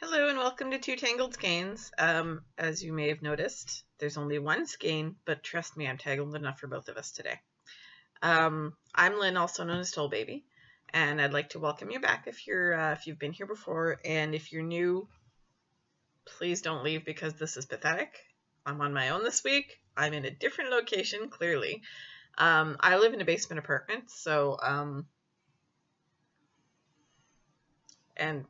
Hello and welcome to Two Tangled Skeins. As you may have noticed, there's only one skein, but trust me, I'm tangled enough for both of us today. I'm Lynn, also known as Toll Baby, and I'd like to welcome you back if you've been here before, and if you're new, please don't leave because this is pathetic. I'm on my own this week. I'm in a different location, clearly. I live in a basement apartment, so and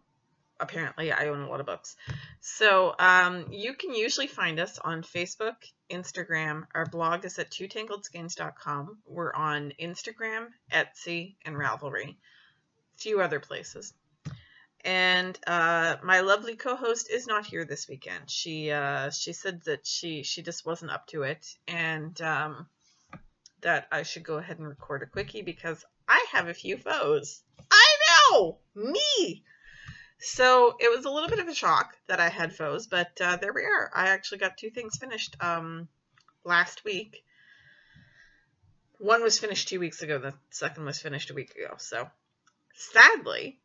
apparently I own a lot of books. So you can usually find us on Facebook, Instagram. Our blog is at twotangledskeins.com. We're on Instagram, Etsy, and Ravelry. A few other places. And my lovely co-host is not here this weekend. She said that she just wasn't up to it, and that I should go ahead and record a quickie because I have a few foes. I know! Me! So it was a little bit of a shock that I had foes, but there we are. I actually got two things finished last week. One was finished 2 weeks ago. The second was finished a week ago. So sadly,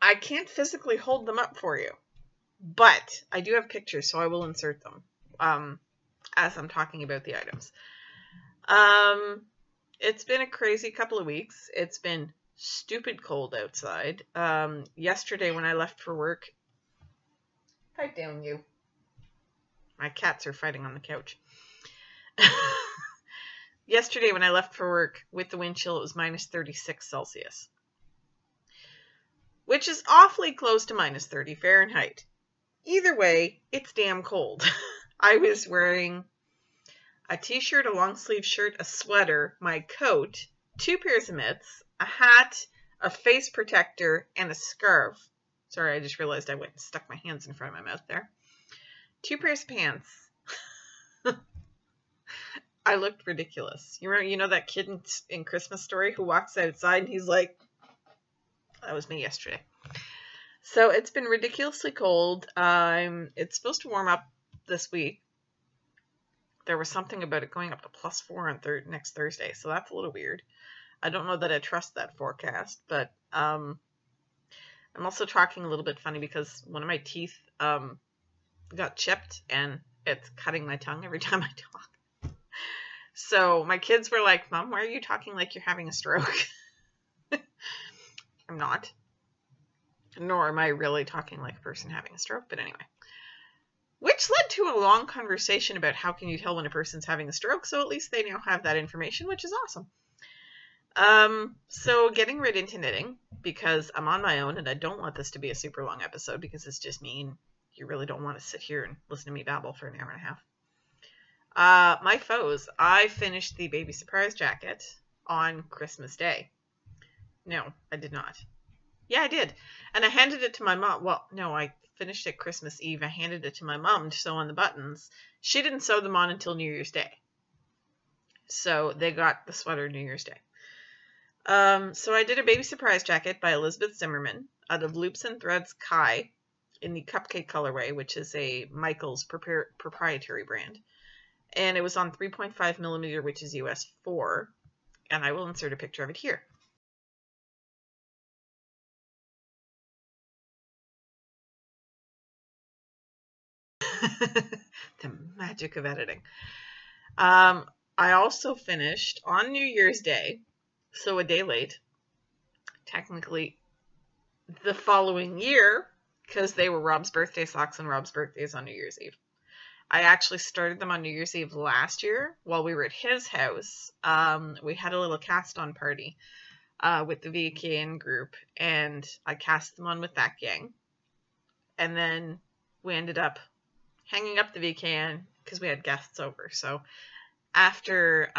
I can't physically hold them up for you, but I do have pictures, so I will insert them as I'm talking about the items. It's been a crazy couple of weeks. It's been stupid cold outside. Yesterday when I left for work, pipe down you. My cats are fighting on the couch. Yesterday when I left for work with the wind chill, it was minus 36 Celsius, which is awfully close to minus 30 Fahrenheit. Either way, it's damn cold. I was wearing a t-shirt, a long sleeve shirt, a sweater, my coat, 2 pairs of mitts, a hat, a face protector, and a scarf. Sorry, I just realized I went and stuck my hands in front of my mouth there. 2 pairs of pants. I looked ridiculous. You know that kid in Christmas Story who walks outside and he's like, that was me yesterday. So it's been ridiculously cold. It's supposed to warm up this week. There was something about it going up to +4 on next Thursday, so that's a little weird. I don't know that I trust that forecast, but I'm also talking a little bit funny because one of my teeth got chipped and it's cutting my tongue every time I talk. So my kids were like, "Mom, why are you talking like you're having a stroke?" I'm not. Nor am I really talking like a person having a stroke, but anyway. Which led to a long conversation about how can you tell when a person's having a stroke, so at least they now have that information, which is awesome. So getting right into knitting, because I'm on my own and I don't want this to be a super long episode because it's just me and you really don't want to sit here and listen to me babble for an hour and a half. My foes. I finished the baby surprise jacket on Christmas Day. No, I did not. Yeah, I did. And I handed it to my mom. Well, no, I finished it Christmas Eve. I handed it to my mom to sew on the buttons. She didn't sew them on until New Year's Day. So they got the sweater New Year's Day. So I did a baby surprise jacket by Elizabeth Zimmerman out of Loops and Threads Kai in the Cupcake colorway, which is a Michael's proprietary brand. And it was on 3.5 millimeter, which is US 4. And I will insert a picture of it here. The magic of editing. I also finished on New Year's Day, so a day late, technically the following year, because they were Rob's birthday socks and Rob's birthday is on New Year's Eve. I actually started them on New Year's Eve last year while we were at his house. We had a little cast-on party with the VKN group, and I cast them on with that gang. And then we ended up hanging up the VKN because we had guests over. So after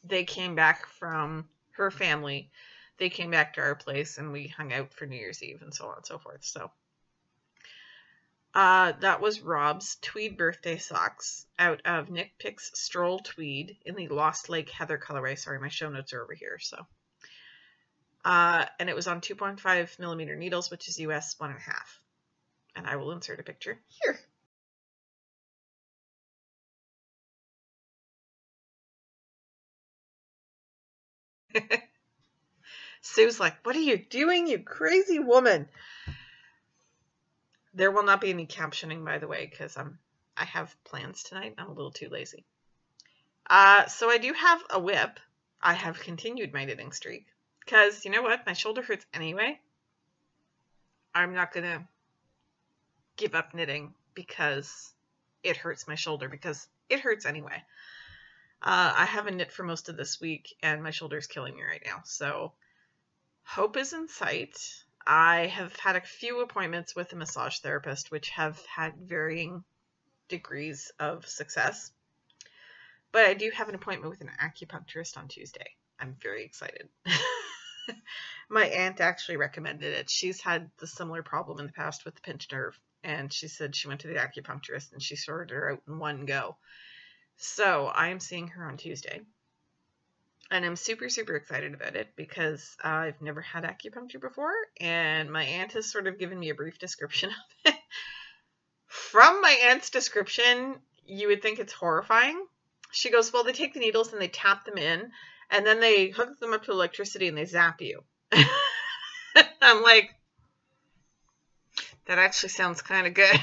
they came back from her family, they came back to our place and we hung out for New Year's Eve and so on and so forth. So that was Rob's tweed birthday socks out of Nick Pick's Stroll Tweed in the Lost Lake Heather colorway. Sorry, my show notes are over here. So, and it was on 2.5 millimeter needles, which is US 1.5. And I will insert a picture here. Sue's like, "What are you doing, you crazy woman?" There will not be any captioning, by the way, because I have plans tonight. I'm a little too lazy. So I do have a whip. I have continued my knitting streak because you know what? My shoulder hurts anyway. I'm not going to give up knitting because it hurts my shoulder, because it hurts anyway. I haven't knit for most of this week and my shoulder is killing me right now. So hope is in sight. I have had a few appointments with a massage therapist, which have had varying degrees of success. But I do have an appointment with an acupuncturist on Tuesday. I'm very excited. My aunt actually recommended it. She's had the similar problem in the past with the pinched nerve. And she said she went to the acupuncturist and she sorted her out in one go. So I am seeing her on Tuesday. And I'm super, super excited about it because I've never had acupuncture before. And my aunt has sort of given me a brief description of it. From my aunt's description, you would think it's horrifying. She goes, well, they take the needles and they tap them in, and then they hook them up to electricity and they zap you. I'm like, that actually sounds kind of good.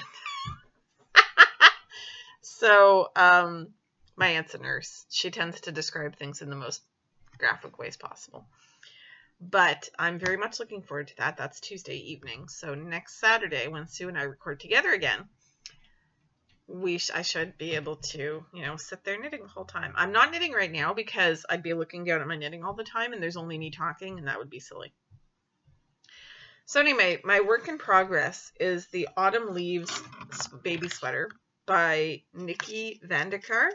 So, my aunt's a nurse. She tends to describe things in the most graphic ways possible. But I'm very much looking forward to that. That's Tuesday evening. So next Saturday, when Sue and I record together again, I should be able to, sit there knitting the whole time. I'm not knitting right now because I'd be looking down at my knitting all the time and there's only me talking and that would be silly. So anyway, my work in progress is the Autumn Leaves baby sweater by Nikki Vandekar,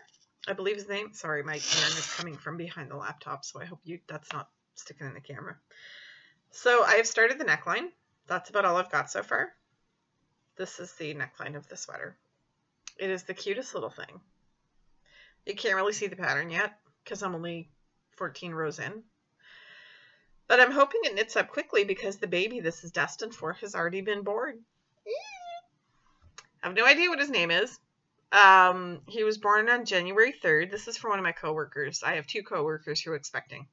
I believe his name. Sorry, my yarn is coming from behind the laptop, so I hope that's not sticking in the camera. So I have started the neckline. That's about all I've got so far. This is the neckline of the sweater. It is the cutest little thing. You can't really see the pattern yet because I'm only 14 rows in. But I'm hoping it knits up quickly because the baby this is destined for has already been born. I have no idea what his name is. He was born on January 3rd. This is for one of my coworkers. I have two coworkers who are expecting.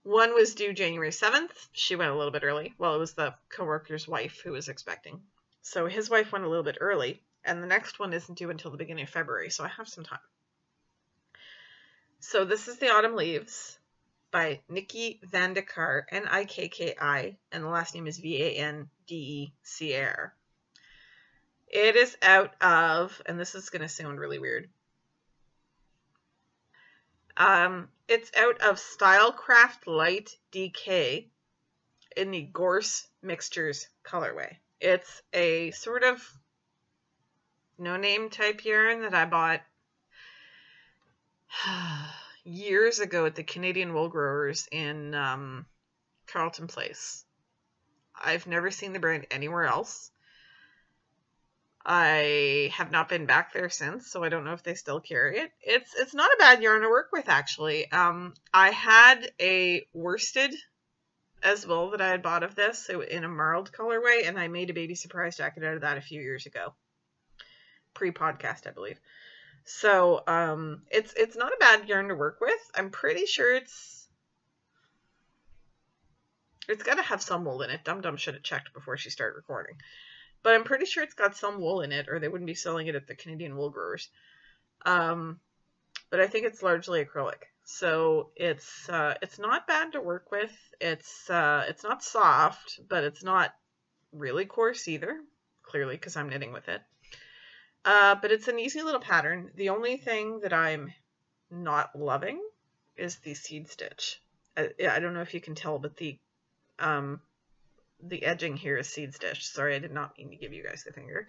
One was due January 7th. She went a little bit early. Well, it was the coworker's wife who was expecting. So his wife went a little bit early. And the next one isn't due until the beginning of February, so I have some time. So this is the Autumn Leaves by Nikki Vandekar, Nikki, and the last name is Vandecr. It is out of, and this is going to sound really weird, it's out of Stylecraft Light DK in the Gorse Mixtures colorway. It's a sort of no-name type yarn that I bought years ago at the Canadian Wool Growers in Carleton Place. I've never seen the brand anywhere else. I have not been back there since, so I don't know if they still carry it. It's not a bad yarn to work with, actually. I had a worsted as well that I had bought of this in a marled colorway, and I made a baby surprise jacket out of that a few years ago. Pre-podcast, I believe. So it's not a bad yarn to work with. I'm pretty sure it's got to have some wool in it. Dum Dum should have checked before she started recording. But I'm pretty sure it's got some wool in it, or they wouldn't be selling it at the Canadian Wool Growers. But I think it's largely acrylic. So it's not bad to work with. It's not soft, but it's not really coarse either. Clearly, because I'm knitting with it. But it's an easy little pattern. The only thing that I'm not loving is the seed stitch. I don't know if you can tell, but the edging here is seed stitch. Sorry, I did not mean to give you guys the finger.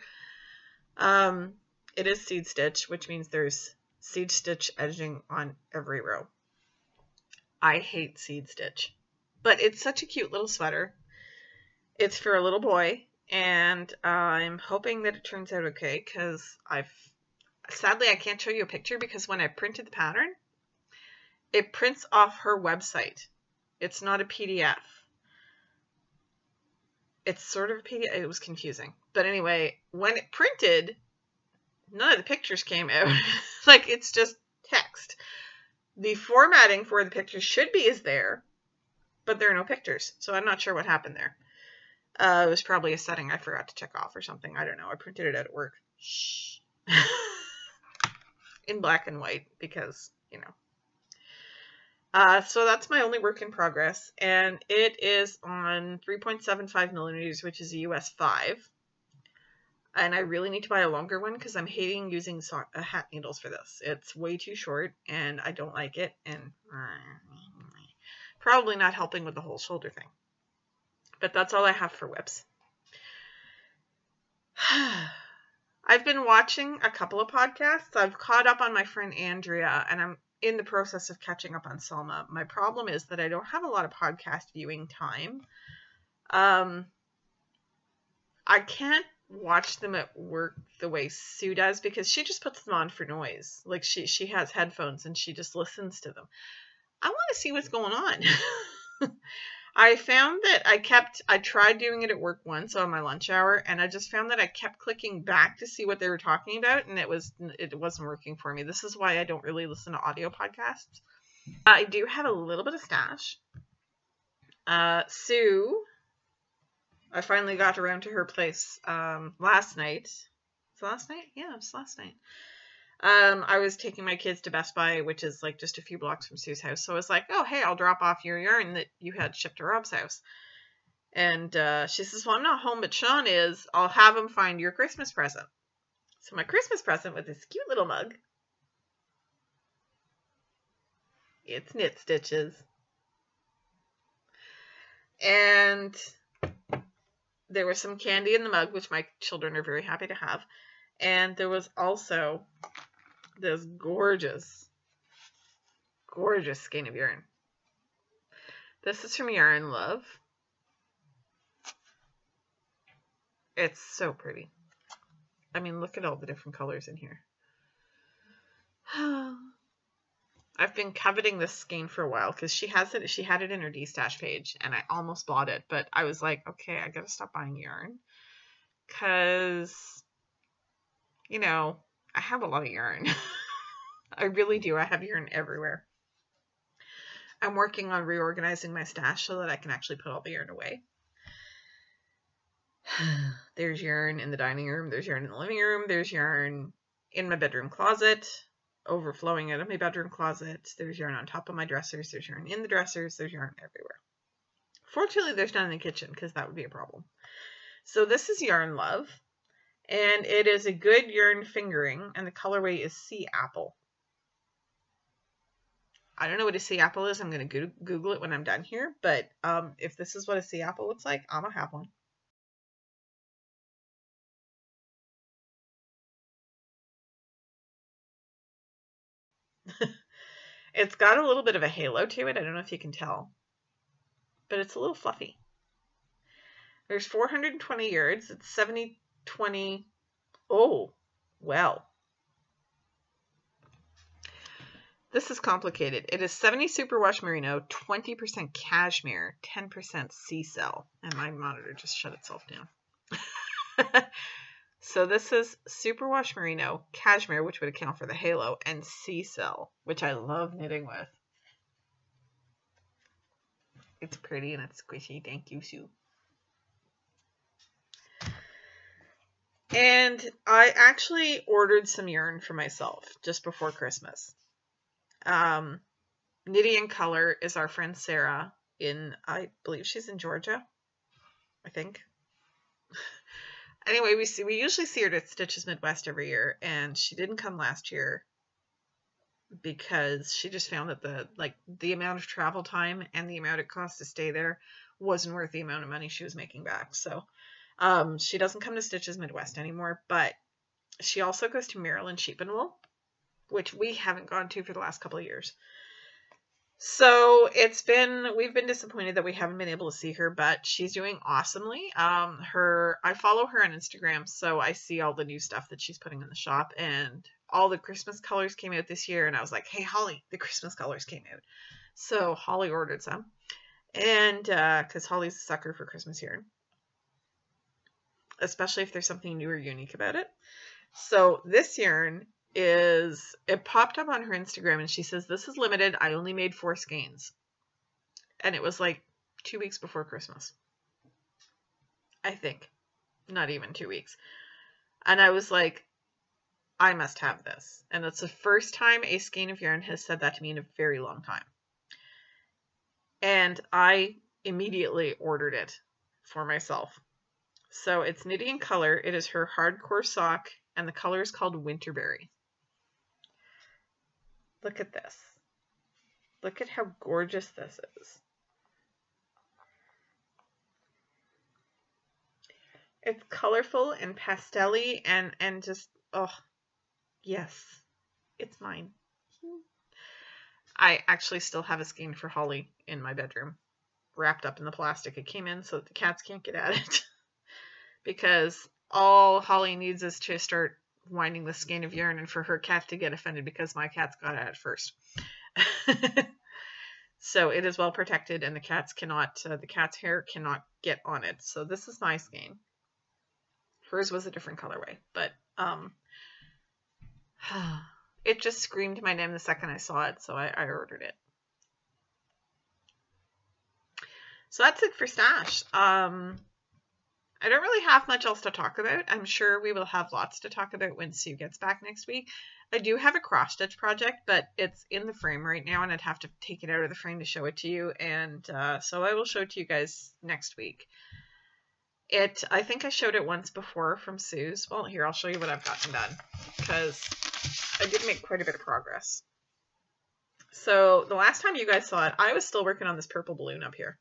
It is seed stitch, which means there's seed stitch edging on every row. I hate seed stitch, but it's such a cute little sweater. It's for a little boy. And I'm hoping that it turns out okay, because sadly I can't show you a picture because when I printed the pattern, it prints off her website. It's not a PDF. It's sort of a PDF. It was confusing. But anyway, when it printed, none of the pictures came out. Like, it's just text. The formatting for the pictures should be is there, but there are no pictures. So I'm not sure what happened there. It was probably a setting I forgot to check off or something. I don't know. I printed it out at work. Shh. In black and white because, you know. So that's my only work in progress, and it is on 3.75 millimeters, which is a US 5. And I really need to buy a longer one because I'm hating using hat needles for this. It's way too short, and I don't like it, and probably not helping with the whole shoulder thing. But that's all I have for whips. I've been watching a couple of podcasts. I've caught up on my friend Andrea, and I'm in the process of catching up on Selma. My problem is that I don't have a lot of podcast viewing time. I can't watch them at work the way Sue does because she just puts them on for noise. Like she has headphones and she just listens to them. I want to see what's going on. I found that I tried doing it at work once on my lunch hour, and I just found that I kept clicking back to see what they were talking about, and it wasn't working for me. This is why I don't really listen to audio podcasts. I do have a little bit of stash. Sue, I finally got around to her place last night. Was it last night? Yeah, it was last night. I was taking my kids to Best Buy, which is like just a few blocks from Sue's house. So I was like, oh, hey, I'll drop off your yarn that you had shipped to Rob's house. And she says, well, I'm not home, but Sean is. I'll have him find your Christmas present. So my Christmas present was this cute little mug. It's knit stitches. And there was some candy in the mug, which my children are very happy to have. And there was also this gorgeous skein of yarn. This is from Yarn Love. It's so pretty. I mean, look at all the different colors in here. I've been coveting this skein for a while because she had it in her D-stash page, and I almost bought it, but I was like, okay, I gotta stop buying yarn because, you know, I have a lot of yarn. I really do. I have yarn everywhere. I'm working on reorganizing my stash so that I can actually put all the yarn away. There's yarn in the dining room. There's yarn in the living room. There's yarn in my bedroom closet, overflowing out of my bedroom closet. There's yarn on top of my dressers. There's yarn in the dressers. There's yarn everywhere. Fortunately, there's none in the kitchen because that would be a problem. So this is Yarn Love, and it is a good yarn fingering, and the colorway is Sea Apple. I don't know what a sea apple is. I'm going to Google it when I'm done here, but if this is what a sea apple looks like, I'm going to have one. It's got a little bit of a halo to it. I don't know if you can tell, but it's a little fluffy. There's 420 yards. It's 70/20. Oh, well. This is complicated. It is 70 superwash merino, 20% cashmere, 10% sea cell. And my monitor just shut itself down. So this is superwash merino, cashmere, which would account for the halo, and sea cell, which I love knitting with. It's pretty and it's squishy. Thank you, Sue. And I actually ordered some yarn for myself just before Christmas. Knitty in Color is our friend Sarah I believe she's in Georgia, I think. Anyway, we usually see her at Stitches Midwest every year, and she didn't come last year because she just found that the amount of travel time and the amount it cost to stay there wasn't worth the amount of money she was making back. So she doesn't come to Stitches Midwest anymore, but she also goes to Maryland Sheep and Wool, which we haven't gone to for the last couple of years. So we've been disappointed that we haven't been able to see her, but she's doing awesomely. I follow her on Instagram, so I see all the new stuff that she's putting in the shop, and all the Christmas colors came out this year, and I was like, hey, Holly, the Christmas colors came out. So Holly ordered some, and because Holly's a sucker for Christmas yarn, especially if there's something new or unique about it. So this yarn it popped up on her Instagram, and she says, this is limited. I only made 4 skeins. And it was like 2 weeks before Christmas. I think. Not even 2 weeks. And I was like, I must have this. And it's the first time a skein of yarn has said that to me in a very long time. And I immediately ordered it for myself. So it's Knitty in Color. It is her hardcore sock, and the color is called Winterberry. Look at this. Look at how gorgeous this is. It's colorful and pastel-y and just, oh, yes, it's mine. I actually still have a skein for Holly in my bedroom, wrapped up in the plastic it came in so that the cats can't get at it. Because all Holly needs is to start winding the skein of yarn and for her cat to get offended because my cats got at it first. So it is well protected and the cat's hair cannot get on it. So this is my skein. Hers was a different colorway, but it just screamed my name the second I saw it, so I ordered it. So that's it for Stash. I don't really have much else to talk about. I'm sure we will have lots to talk about when Sue gets back next week. I do have a cross stitch project, but it's in the frame right now, and I'd have to take it out of the frame to show it to you. And so I will show it to you guys next week. I think I showed it once before from Sue's. Well, here, I'll show you what I've gotten done, because I did make quite a bit of progress. So the last time you guys saw it, I was still working on this purple balloon up here.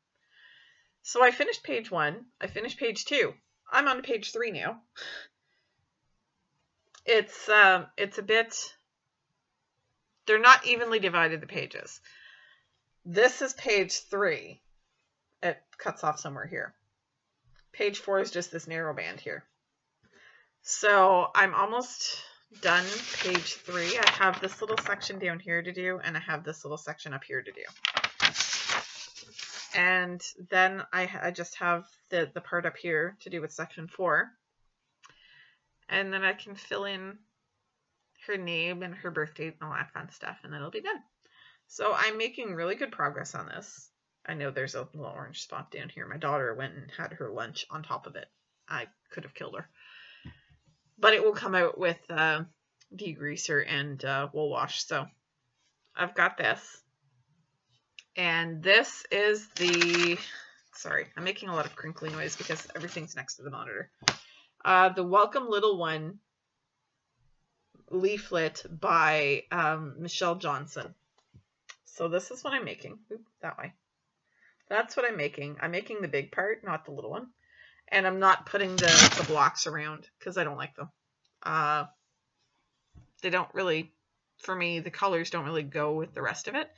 So I finished page 1. I finished page 2. I'm on page 3 now. It's a bit, they're not evenly divided, the pages. This is page 3. It cuts off somewhere here. Page 4 is just this narrow band here. So I'm almost done page 3. I have this little section down here to do, and I have this little section up here to do. And then I just have the part up here to do with section 4. And then I can fill in her name and her birth date and all that fun stuff, and then it'll be done. So I'm making really good progress on this. I know there's a little orange spot down here. My daughter went and had her lunch on top of it. I could have killed her. But it will come out with degreaser and wool wash. So I've got this. And this is the, sorry, I'm making a lot of crinkly noise because everything's next to the monitor. The Welcome Little One leaflet by Michelle Johnson. So this is what I'm making. Oop, that way. That's what I'm making. I'm making the big part, not the little one. And I'm not putting the blocks around because I don't like them. They don't really, for me, the colors don't really go with the rest of it.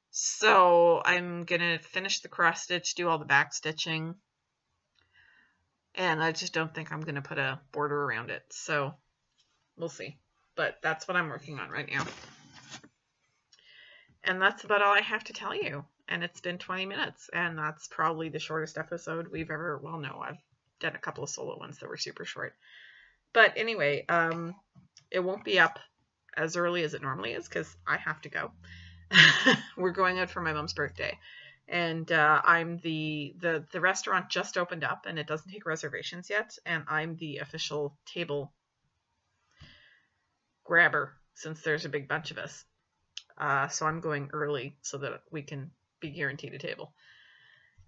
So I'm going to finish the cross stitch, do all the back stitching. And I just don't think I'm going to put a border around it. So we'll see. But that's what I'm working on right now. And that's about all I have to tell you. And it's been 20 minutes. And that's probably the shortest episode we've ever, well, no, I've done a couple of solo ones that were super short. But anyway, it won't be up as early as it normally is because I have to go. We're going out for my mom's birthday. And I'm the restaurant just opened up and it doesn't take reservations yet. And I'm the official table grabber since there's a big bunch of us. So I'm going early so that we can be guaranteed a table.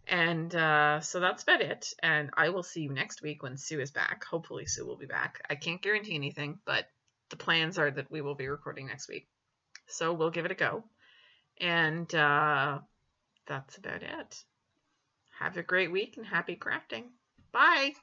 And so that's about it. And I will see you next week when Sue is back. Hopefully Sue will be back. I can't guarantee anything, but the plans are that we will be recording next week. So we'll give it a go. And that's about it. Have a great week and happy crafting. Bye.